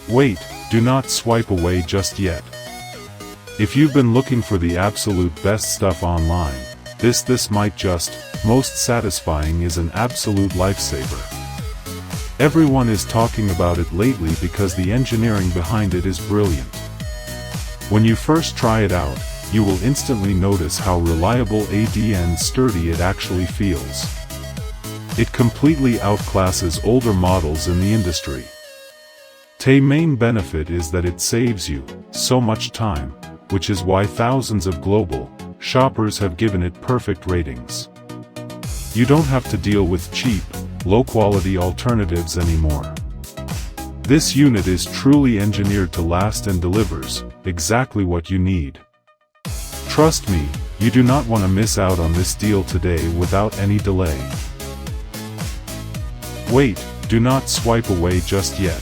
Wait, do not swipe away just yet. If you've been looking for the absolute best stuff online, this might just, most satisfying is an absolute lifesaver. Everyone is talking about it lately because the engineering behind it is brilliant. When you first try it out, you will instantly notice how reliable and sturdy it actually feels. It completely outclasses older models in the industry. Tele's main benefit is that it saves you so much time, which is why thousands of global shoppers have given it perfect ratings. You don't have to deal with cheap, low-quality alternatives anymore. This unit is truly engineered to last and delivers exactly what you need. Trust me, you do not want to miss out on this deal today without any delay. Wait, do not swipe away just yet.